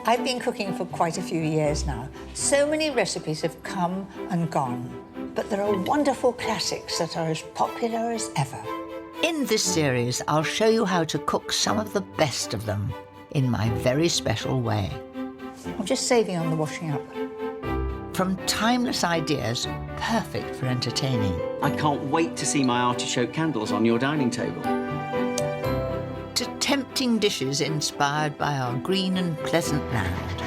I've been cooking for quite a few years now. So many recipes have come and gone, but there are wonderful classics that are as popular as ever. In this series, I'll show you how to cook some of the best of them in my very special way. I'm just saving on the washing up. From timeless ideas, perfect for entertaining, I can't wait to see my artichoke candles on your dining table. to tempting dishes inspired by our green and pleasant land.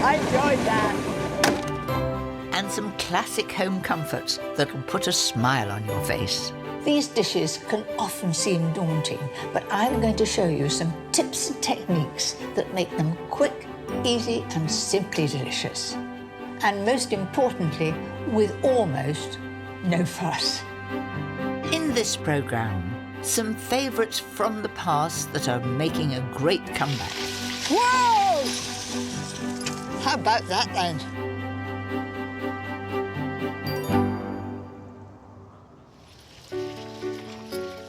I enjoyed that. And some classic home comforts that'll put a smile on your face. These dishes can often seem daunting, but I'm going to show you some tips and techniques that make them quick, easy, and simply delicious. And most importantly, with almost no fuss. In this programme, some favourites from the past that are making a great comeback. Whoa! How about that then?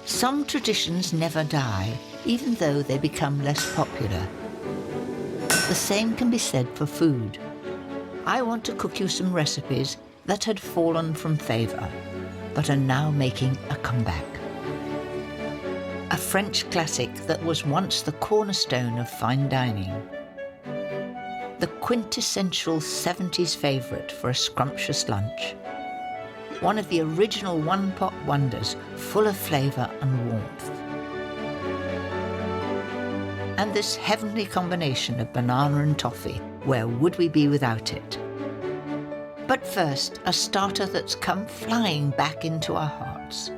Some traditions never die, even though they become less popular. The same can be said for food. I want to cook you some recipes that had fallen from favour, but are now making a comeback. A French classic that was once the cornerstone of fine dining. The quintessential 70s favourite for a scrumptious lunch. One of the original one-pot wonders, full of flavour and warmth. And this heavenly combination of banana and toffee, where would we be without it? But first, a starter that's come flying back into our hearts.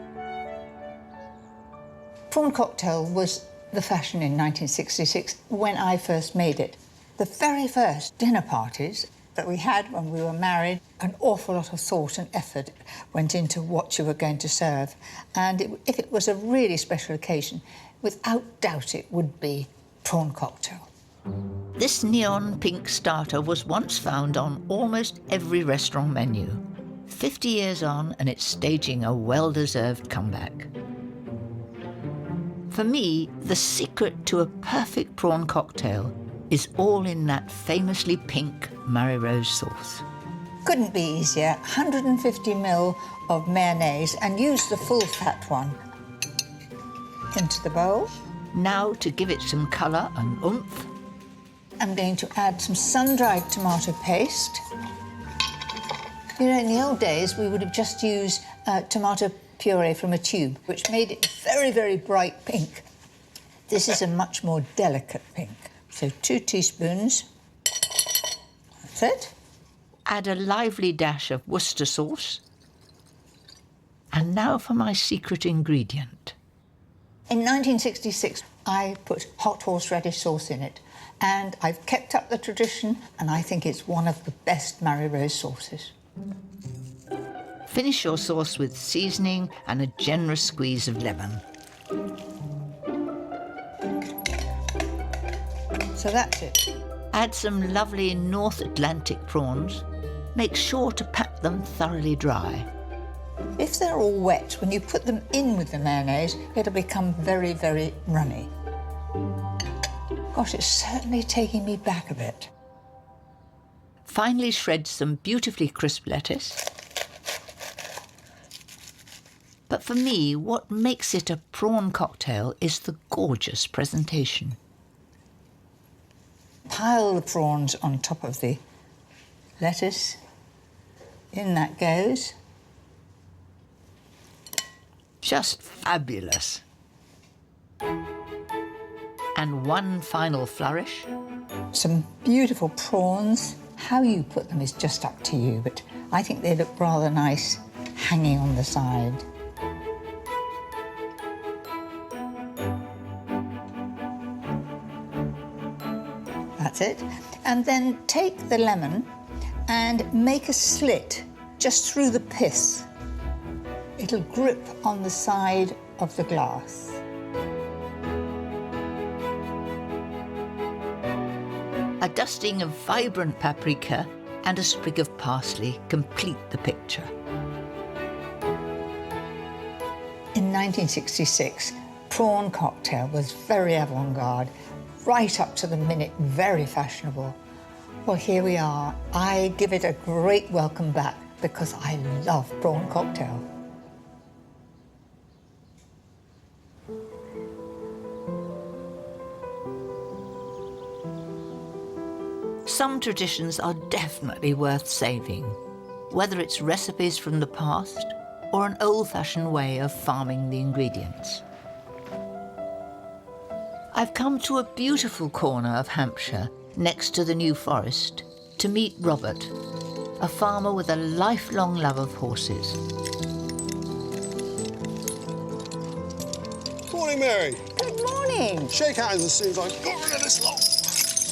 Prawn cocktail was the fashion in 1966 when I first made it. The very first dinner parties that we had when we were married, an awful lot of thought and effort went into what you were going to serve. And if it was a really special occasion, without doubt it would be prawn cocktail. This neon pink starter was once found on almost every restaurant menu. 50 years on, and it's staging a well-deserved comeback. For me, the secret to a perfect prawn cocktail is all in that famously pink Mary Rose sauce. Couldn't be easier. 150 ml of mayonnaise, and use the full fat one. Into the bowl. Now, to give it some colour and oomph, I'm going to add some sun-dried tomato paste. You know, in the old days, we would have just used tomato puree from a tube, which made it very, very bright pink. This is a much more delicate pink. So 2 teaspoons. That's it. add a lively dash of Worcester sauce. And now for my secret ingredient. In 1966, I put hot horseradish sauce in it, and I've kept up the tradition, and I think it's one of the best Mary Rose sauces. Finish your sauce with seasoning and a generous squeeze of lemon. So that's it. Add some lovely North Atlantic prawns. Make sure to pat them thoroughly dry. If they're all wet, when you put them in with the mayonnaise, it'll become very, very runny. Gosh, it's certainly taking me back a bit. Finally shred some beautifully crisp lettuce. But for me, what makes it a prawn cocktail is the gorgeous presentation. Pile the prawns on top of the lettuce. In that goes. Just fabulous. And one final flourish. Some beautiful prawns. How you put them is just up to you, but I think they look rather nice hanging on the side. That's it. And then take the lemon and make a slit just through the pith. It'll grip on the side of the glass. A dusting of vibrant paprika and a sprig of parsley complete the picture. In 1966, Prawn Cocktail was very avant-garde, right up to the minute, very fashionable. Well, here we are. I give it a great welcome back because I love Prawn Cocktail. Some traditions are definitely worth saving, whether it's recipes from the past or an old-fashioned way of farming the ingredients. I've come to a beautiful corner of Hampshire, next to the New Forest, to meet Robert, a farmer with a lifelong love of horses. Morning, Mary. Good morning. Shake hands as soon as I got rid of this lot.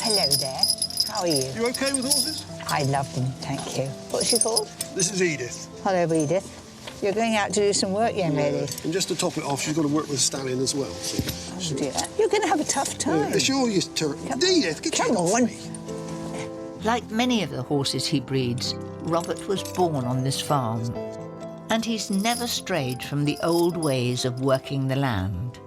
Hello there. How are you? You okay with horses? I love them, thank you. What's she called? This is Edith. Hello, Edith. You're going out to do some work, young lady. And just to top it off, she's got to work with a stallion as well. So Oh, dear. You're going to have a tough time. it's your turn. Edith, get Come off on. me. Like many of the horses he breeds, Robert was born on this farm, and he's never strayed from the old ways of working the land.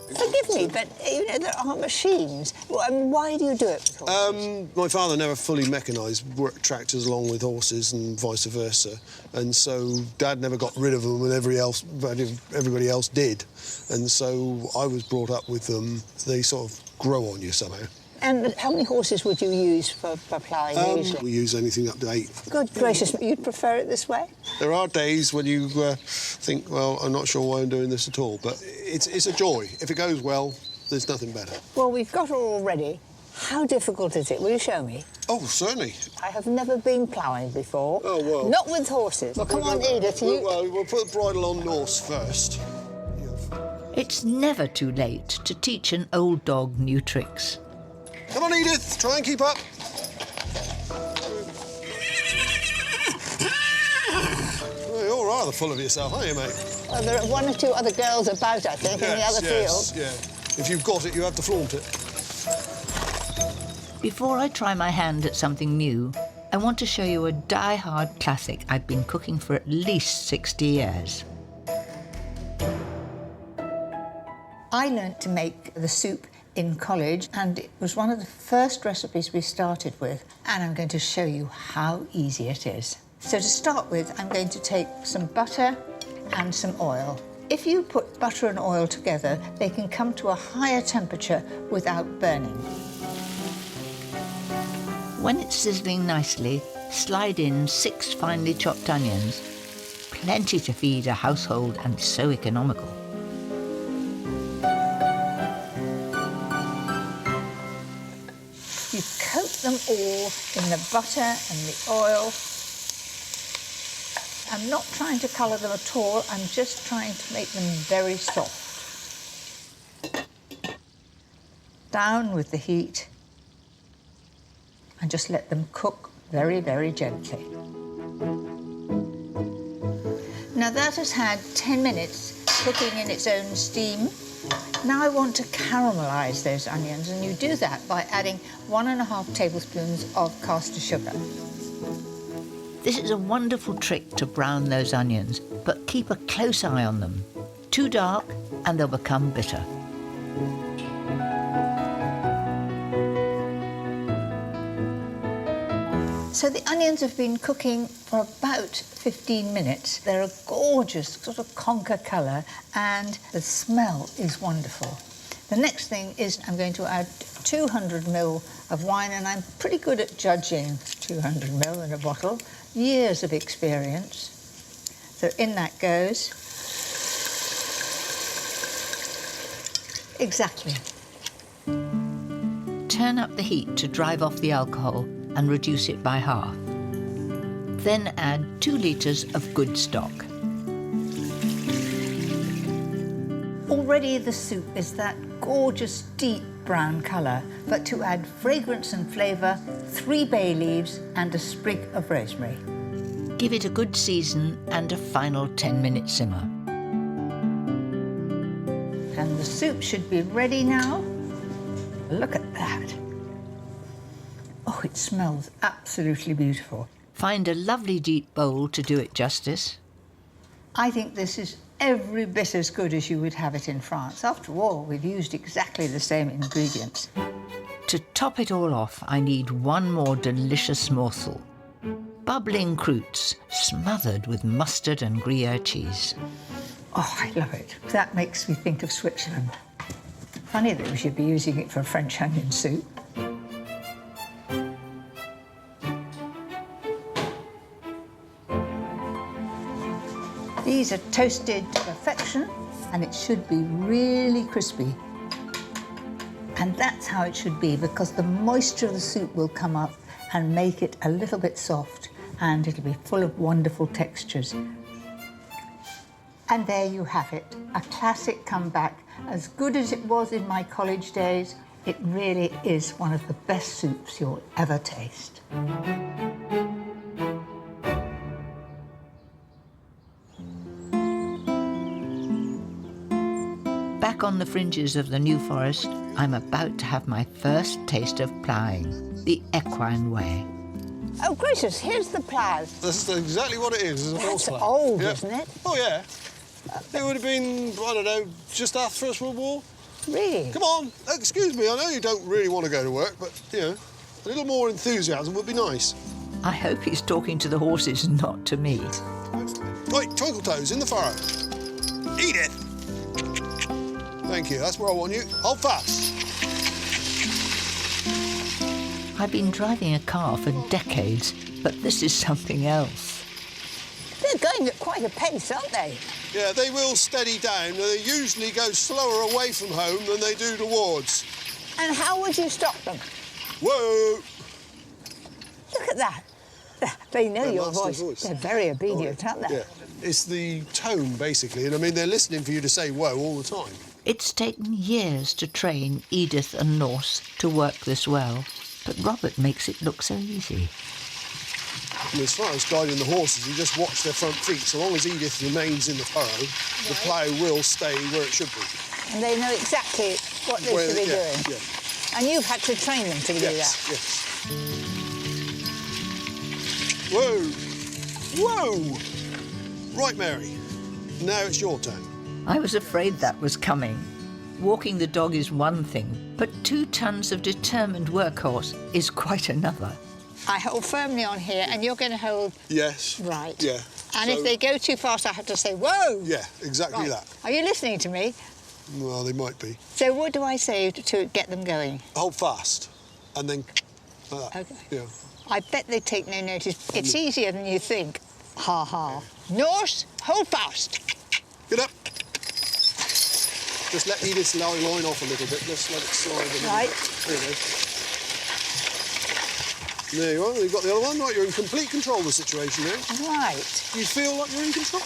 Forgive me, but, you know, there aren't machines. Why do you do it with horses? My father never fully mechanised, worked tractors along with horses and vice versa. And so Dad never got rid of them when everybody else did. And so I was brought up with them. They sort of grow on you somehow. And how many horses would you use for ploughing usually? We use anything up to 8. Good gracious, you'd prefer it this way? There are days when you think, well, I'm not sure why I'm doing this at all, but it's a joy. If it goes well, there's nothing better. Well, we've got her all ready. How difficult is it? Will you show me? Oh, certainly. I have never been ploughing before. Oh, well. Not with horses. Well, come on, Edith. We'll put the bridle on Norse first. It's never too late to teach an old dog new tricks. Come on, Edith, try and keep up. Well, you're rather full of yourself, aren't you, mate? Well, there are 1 or 2 other girls about, I think, in the other field. Yeah. If you've got it, you have to flaunt it. Before I try my hand at something new, I want to show you a die-hard classic I've been cooking for at least 60 years. I learnt to make the soup in college, and it was one of the first recipes we started with, and I'm going to show you how easy it is. So to start with, I'm going to take some butter and some oil. If you put butter and oil together, they can come to a higher temperature without burning. When it's sizzling nicely, slide in 6 finely chopped onions. Plenty to feed a household and so economical. You coat them all in the butter and the oil. I'm not trying to colour them at all, I'm just trying to make them very soft. Down with the heat and just let them cook very, very gently. Now that has had 10 minutes cooking in its own steam. Now I want to caramelise those onions, and you do that by adding 1½ tablespoons of caster sugar. This is a wonderful trick to brown those onions, but keep a close eye on them. Too dark and they'll become bitter. So the onions have been cooking for about 15 minutes. They're a gorgeous sort of conker colour, and the smell is wonderful. The next thing is I'm going to add 200 ml of wine, and I'm pretty good at judging 200 ml in a bottle. Years of experience. So in that goes. Exactly. Turn up the heat to drive off the alcohol and reduce it by half. Then add 2 litres of good stock. Already the soup is that gorgeous deep brown colour, but to add fragrance and flavour, 3 bay leaves and a sprig of rosemary. Give it a good season and a final 10-minute simmer. And the soup should be ready now. Look at that. Oh, it smells absolutely beautiful. Find a lovely deep bowl to do it justice. I think this is every bit as good as you would have it in France. After all, we've used exactly the same ingredients. To top it all off, I need one more delicious morsel. Bubbling croûtes smothered with mustard and Gruyere cheese. Oh, I love it. That makes me think of Switzerland. Funny that we should be using it for French onion soup. These are toasted to perfection, and it should be really crispy. And that's how it should be, because the moisture of the soup will come up and make it a little bit soft, and it'll be full of wonderful textures. And there you have it, a classic comeback. As good as it was in my college days, it really is one of the best soups you'll ever taste. Back on the fringes of the New Forest, I'm about to have my first taste of ploughing, the equine way. Oh, gracious, here's the plough. That's exactly what it is. It's a horse That's plough. old, Yeah. isn't it? Oh, yeah. It would have been, I don't know, just after First World War. Really? Come on, excuse me, I know you don't really want to go to work, but, you know, a little more enthusiasm would be nice. I hope he's talking to the horses, not to me. Right, twinkle toes in the furrow. Edith! Thank you, that's where I want you. Hold fast. I've been driving a car for decades, but this is something else. They're going at quite a pace, aren't they? Yeah, they will steady down. They usually go slower away from home than they do towards. And how would you stop them? Whoa! Look at that. They know Their your master's voice. They're very obedient, aren't they? Yeah, it's the tone, basically. And, I mean, they're listening for you to say whoa all the time. It's taken years to train Edith and Norse to work this well, but Robert makes it look so easy. And as far as guiding the horses, you just watch their front feet. So long as Edith remains in the furrow, the plough will stay where it should be. And they know exactly what they should be doing. Yeah. And you've had to train them to do that. Yes. Whoa! Whoa! Right, Mary. Now it's your turn. I was afraid that was coming. Walking the dog is one thing, but 2 tons of determined workhorse is quite another. I hold firmly on here, and you're going to hold Yes. right. Yeah. And So- if they go too fast, I have to say, whoa! Yeah, exactly Right. that. Are you listening to me? Well, they might be. So what do I say to get them going? Hold fast, and then like that. Okay. Yeah. I bet they take no notice. It's easier than you think. Ha ha. Norse, hold fast. Get up. Just let Edith's line off a little bit. Just let it slide a little Right. bit. There you go. There you are. You've got the other one. Right, you're in complete control of the situation now. Right. You feel like you're in control?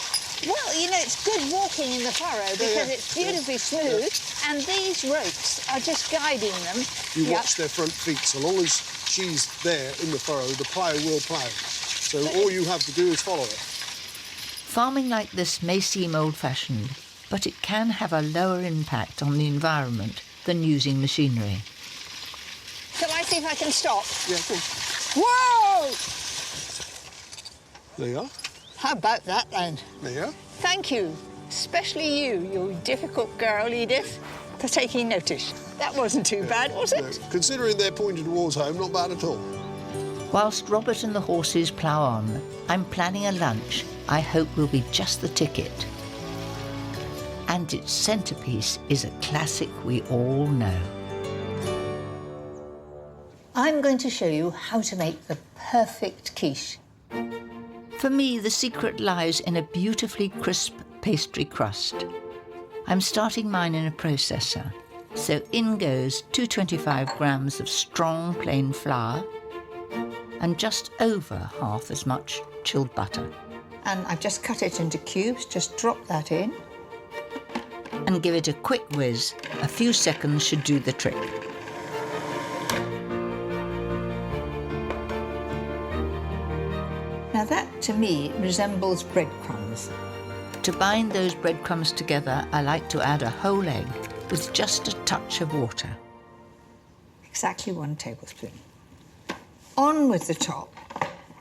Well, you know, it's good walking in the furrow because yeah. it's beautifully smooth, and these ropes are just guiding them. You Yep. watch their front feet. So long as she's there in the furrow, the plough will plough. So all you have to do is follow it. Farming like this may seem old-fashioned, but it can have a lower impact on the environment than using machinery. Shall I see if I can stop? Yeah, cool. Whoa! There you are. How about that then? There you are. Thank you, especially you difficult girl, Edith, for taking notice. That wasn't too bad, was it? No, considering they're pointed towards home, not bad at all. Whilst Robert and the horses plough on, I'm planning a lunch I hope will be just the ticket. And its centrepiece is a classic we all know. I'm going to show you how to make the perfect quiche. For me, the secret lies in a beautifully crisp pastry crust. I'm starting mine in a processor, so in goes 225 grams of strong plain flour and just over half as much chilled butter. And I've just cut it into cubes, just drop that in. And give it a quick whiz. A few seconds should do the trick. Now that, to me, resembles breadcrumbs. To bind those breadcrumbs together, I like to add a whole egg with just a touch of water. Exactly 1 tablespoon. On with the top,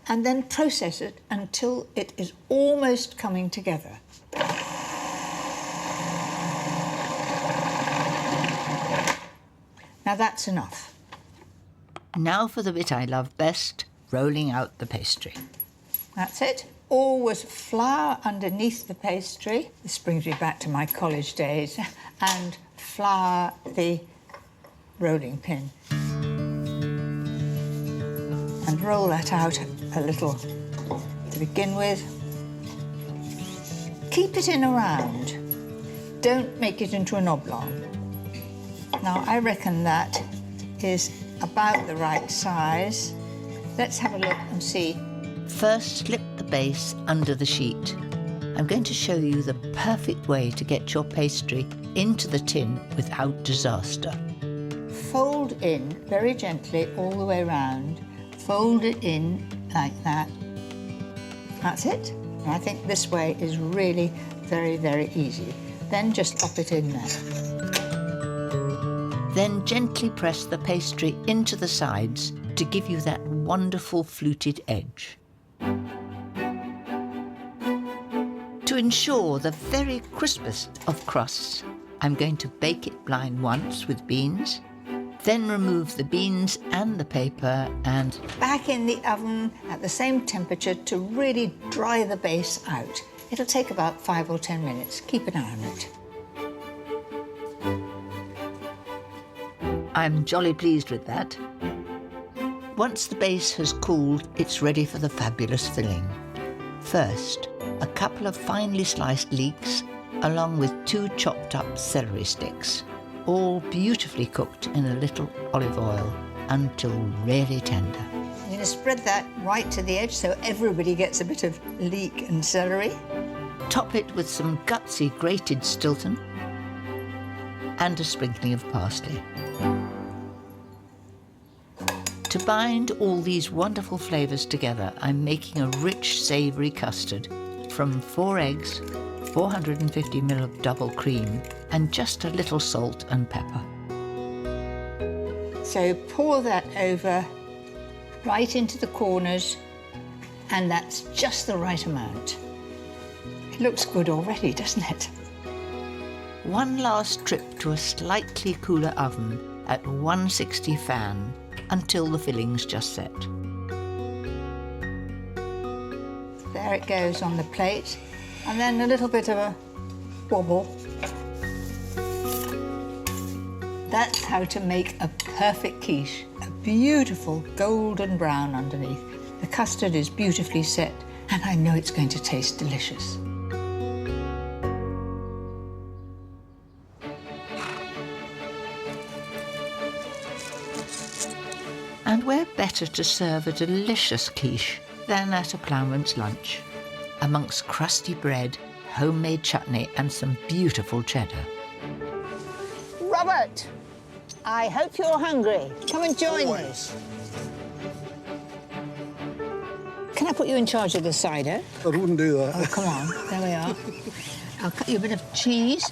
and then process it until it is almost coming together. Now that's enough. Now for the bit I love best, rolling out the pastry. That's it. Always flour underneath the pastry. This brings me back to my college days. And flour the rolling pin. And roll that out a little to begin with. Keep it in a round. Don't make it into an oblong. Now, I reckon that is about the right size. Let's have a look and see. First, slip the base under the sheet. I'm going to show you the perfect way to get your pastry into the tin without disaster. Fold in very gently all the way round. Fold it in like that. That's it. And I think this way is really very, very easy. Then just pop it in there. Then gently press the pastry into the sides to give you that wonderful fluted edge. To ensure the very crispest of crusts, I'm going to bake it blind once with beans, then remove the beans and the paper and Back in the oven at the same temperature to really dry the base out. It'll take about 5 or 10 minutes. Keep an eye on it. I'm jolly pleased with that. Once the base has cooled, it's ready for the fabulous filling. First, a couple of finely sliced leeks, along with 2 chopped up celery sticks, all beautifully cooked in a little olive oil until really tender. I'm going to spread that right to the edge so everybody gets a bit of leek and celery. Top it with some gutsy grated Stilton and a sprinkling of parsley. To bind all these wonderful flavours together, I'm making a rich, savoury custard from 4 eggs, 450 ml of double cream, and just a little salt and pepper. So pour that over right into the corners, and that's just the right amount. It looks good already, doesn't it? One last trip to a slightly cooler oven at 160 fan until the filling's just set. There it goes on the plate, and then a little bit of a wobble. That's how to make a perfect quiche, a beautiful golden brown underneath. The custard is beautifully set, and I know it's going to taste delicious. And where better to serve a delicious quiche than at a Plowmans Lunch, amongst crusty bread, homemade chutney and some beautiful cheddar. Robert, I hope you're hungry. Come and join me. Can I put you in charge of the cider? I wouldn't do that. Oh, come on. There we are. I'll cut you a bit of cheese.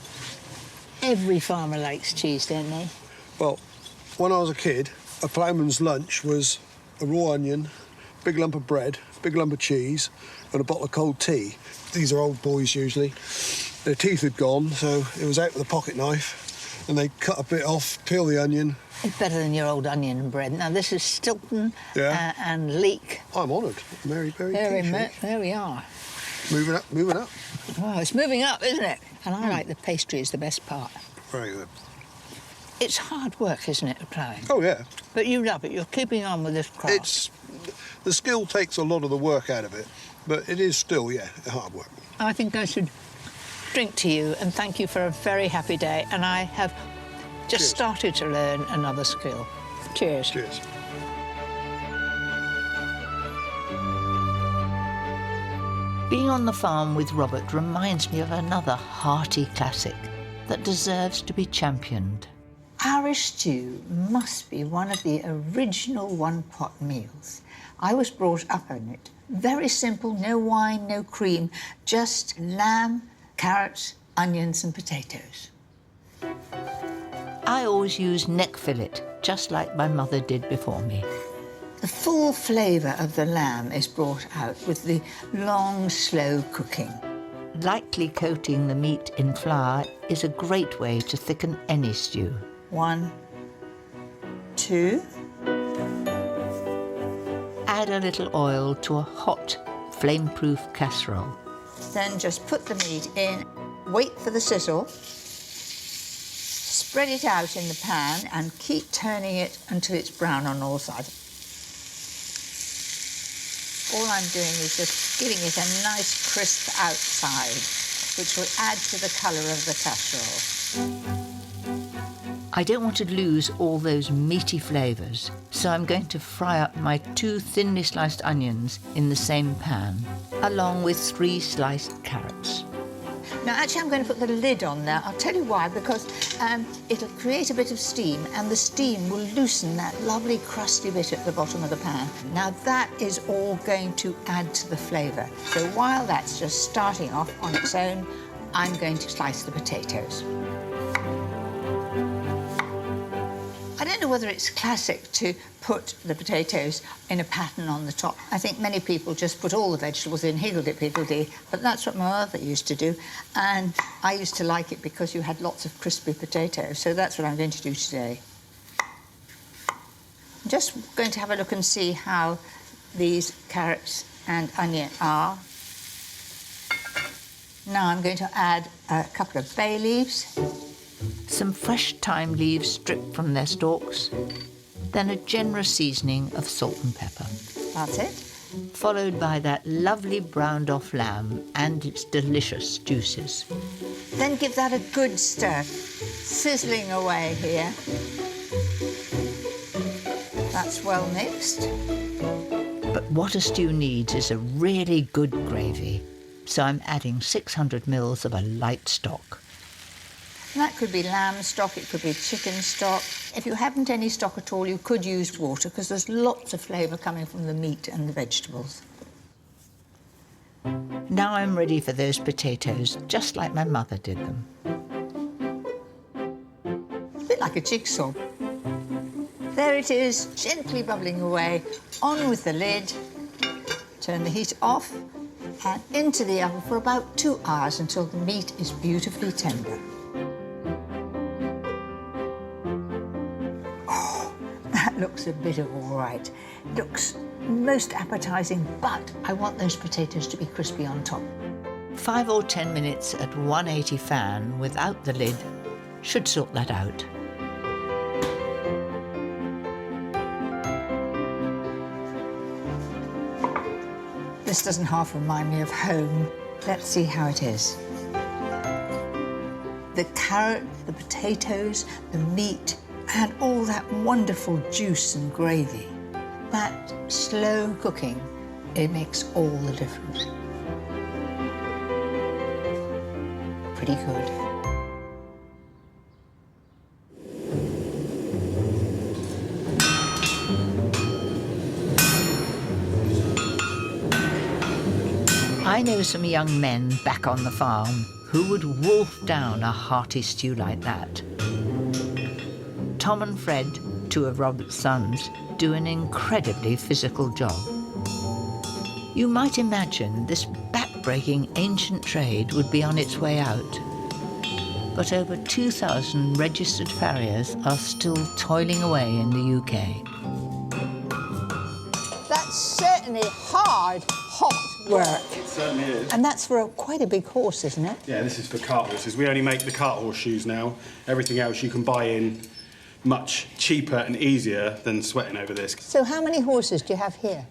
Every farmer likes cheese, don't they? Well, when I was a kid, a Plowman's lunch was a raw onion, big lump of bread, big lump of cheese, and a bottle of cold tea. These are old boys usually. Their teeth had gone, so it was out with a pocket knife, and they cut a bit off, peel the onion. It's better than your old onion and bread. Now, this is Stilton and leek. I'm honoured. Very, very There we are. Moving up, moving up. Oh, it's moving up, isn't it? And I like the pastry is the best part. Very good. It's hard work, isn't it, ploughing? Oh, yeah. But you love it. You're keeping on with this craft. It's... The skill takes a lot of the work out of it, but it is still, hard work. I think I should drink to you and thank you for a very happy day. And I have just started to learn another skill. Cheers. Cheers. Being on the farm with Robert reminds me of another hearty classic that deserves to be championed. Irish stew must be one of the original one-pot meals. I was brought up on it. Very simple, no wine, no cream, just lamb, carrots, onions and potatoes. I always use neck fillet, just like my mother did before me. The full flavour of the lamb is brought out with the long, slow cooking. Lightly coating the meat in flour is a great way to thicken any stew. 1, 2. Add a little oil to a hot, flame-proof casserole. Then just put the meat in, wait for the sizzle, spread it out in the pan and keep turning it until it's brown on all sides. All I'm doing is just giving it a nice crisp outside, which will add to the colour of the casserole. I don't want to lose all those meaty flavours, so I'm going to fry up my 2 thinly sliced onions in the same pan, along with 3 sliced carrots. Now, actually, I'm going to put the lid on there. I'll tell you why, because it'll create a bit of steam, and the steam will loosen that lovely crusty bit at the bottom of the pan. Now, that is all going to add to the flavour. So while that's just starting off on its own, I'm going to slice the potatoes. I don't know whether it's classic to put the potatoes in a pattern on the top. I think many people just put all the vegetables in, higgledy-piggledy, but that's what my mother used to do. And I used to like it because you had lots of crispy potatoes, so that's what I'm going to do today. I'm just going to have a look and see how these carrots and onion are. Now I'm going to add a couple of bay leaves. Some fresh thyme leaves stripped from their stalks, then a generous seasoning of salt and pepper. That's it. Followed by that lovely browned-off lamb and its delicious juices. Then give that a good stir, sizzling away here. That's well mixed. But what a stew needs is a really good gravy, so I'm adding 600 ml of a light stock. That could be lamb stock, it could be chicken stock. If you haven't any stock at all, you could use water, because there's lots of flavour coming from the meat and the vegetables. Now I'm ready for those potatoes, just like my mother did them. It's a bit like a jigsaw. There it is, gently bubbling away. On with the lid. Turn the heat off and into the oven for about 2 hours until the meat is beautifully tender. That looks a bit of all right. Looks most appetising, but I want those potatoes to be crispy on top. 5 or 10 minutes at 180 fan without the lid should sort that out. This doesn't half remind me of home. Let's see how it is. The carrot, the potatoes, the meat, and all that wonderful juice and gravy. That slow cooking, it makes all the difference. Pretty good. I know some young men back on the farm who would wolf down a hearty stew like that. Tom and Fred, 2 of Robert's sons, do an incredibly physical job. You might imagine this back-breaking ancient trade would be on its way out. But over 2,000 registered farriers are still toiling away in the UK. That's certainly hard, hot work. It certainly is. And that's for quite a big horse, isn't it? Yeah, this is for cart horses. We only make the cart horse shoes now. Everything else you can buy in much cheaper and easier than sweating over this. So how many horses do you have here?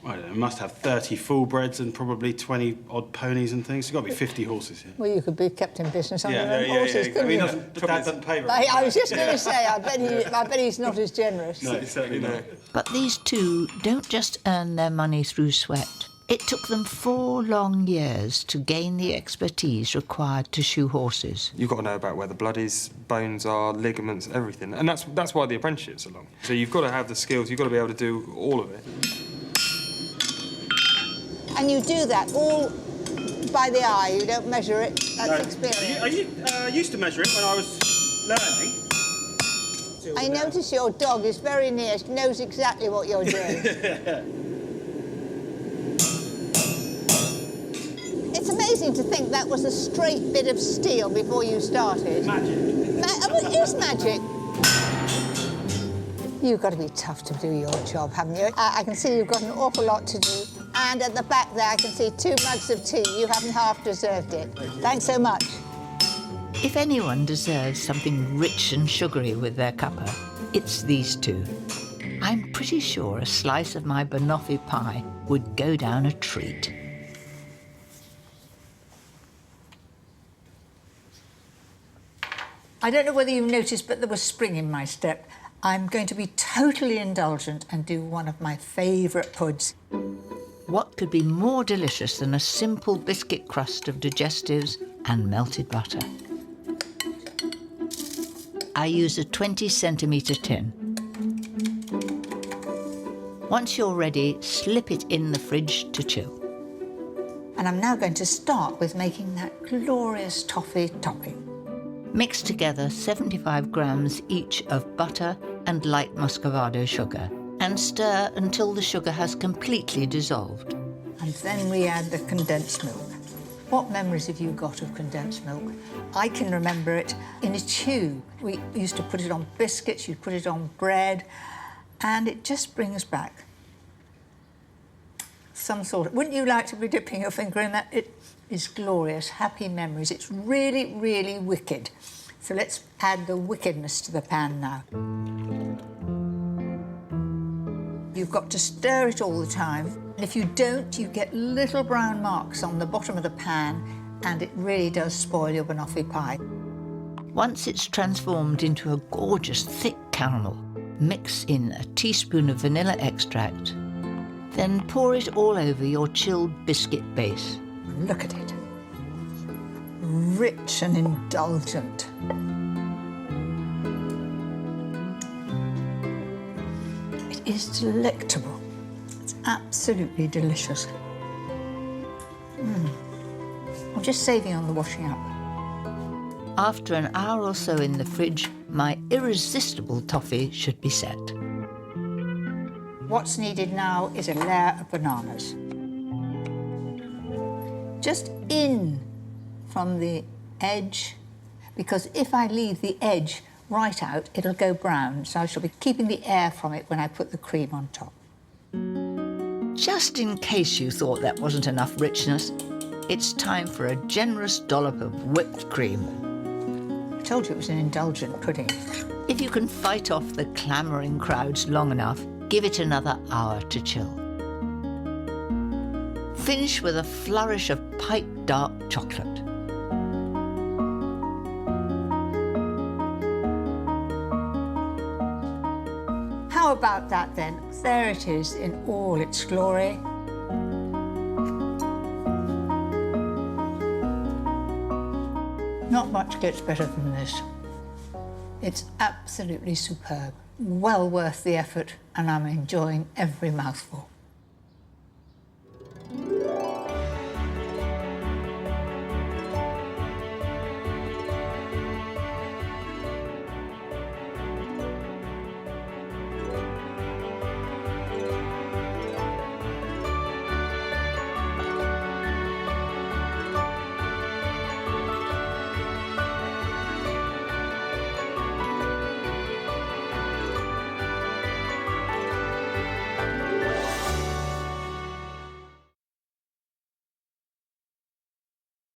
I don't know, must have 30 full-breds and probably 20 odd ponies and things. There's got to be 50 horses here. Well, you could be kept in business on your own horses, couldn't I mean, you? Dad doesn't pay very I much. was just going to say, I bet he's not as generous. No, certainly not. But these 2 don't just earn their money through sweat. It took them 4 long years to gain the expertise required to shoe horses. You've got to know about where the blood is, bones are, ligaments, everything. And that's why the apprenticeships are long. So you've got to have the skills, you've got to be able to do all of it. And you do that all by the eye, you don't measure it, that's experience. I used to measure it when I was learning. I notice your dog is very near, knows exactly what you're doing. It's amazing to think that was a straight bit of steel before you started. Magic. It is magic. You've got to be tough to do your job, haven't you? I can see you've got an awful lot to do. And at the back there, I can see 2 mugs of tea. You haven't half deserved it. Thanks so much. If anyone deserves something rich and sugary with their cuppa, it's these two. I'm pretty sure a slice of my banoffee pie would go down a treat. I don't know whether you've noticed, but there was spring in my step. I'm going to be totally indulgent and do one of my favourite puds. What could be more delicious than a simple biscuit crust of digestives and melted butter? I use a 20-centimetre tin. Once you're ready, slip it in the fridge to chill. And I'm now going to start with making that glorious toffee topping. Mix together 75 grams each of butter and light muscovado sugar and stir until the sugar has completely dissolved. And then we add the condensed milk. What memories have you got of condensed milk? I can remember it in a tube. We used to put it on biscuits, you'd put it on bread, and it just brings back some sort of... Wouldn't you like to be dipping your finger in that? It is glorious, happy memories. It's really, really wicked. So let's add the wickedness to the pan now. You've got to stir it all the time. And if you don't, you get little brown marks on the bottom of the pan, and it really does spoil your banoffee pie. Once it's transformed into a gorgeous thick caramel, mix in a teaspoon of vanilla extract, then pour it all over your chilled biscuit base. Look at it. Rich and indulgent. It is delectable. It's absolutely delicious. I'm just saving on the washing up. After an hour or so in the fridge, my irresistible toffee should be set. What's needed now is a layer of bananas. Just in from the edge, because if I leave the edge right out, it'll go brown, so I shall be keeping the air from it when I put the cream on top. Just in case you thought that wasn't enough richness, it's time for a generous dollop of whipped cream. I told you it was an indulgent pudding. If you can fight off the clamouring crowds long enough, give it another hour to chill. Finish with a flourish of piped dark chocolate. How about that then? There it is in all its glory. Not much gets better than this. It's absolutely superb. Well worth the effort, and I'm enjoying every mouthful.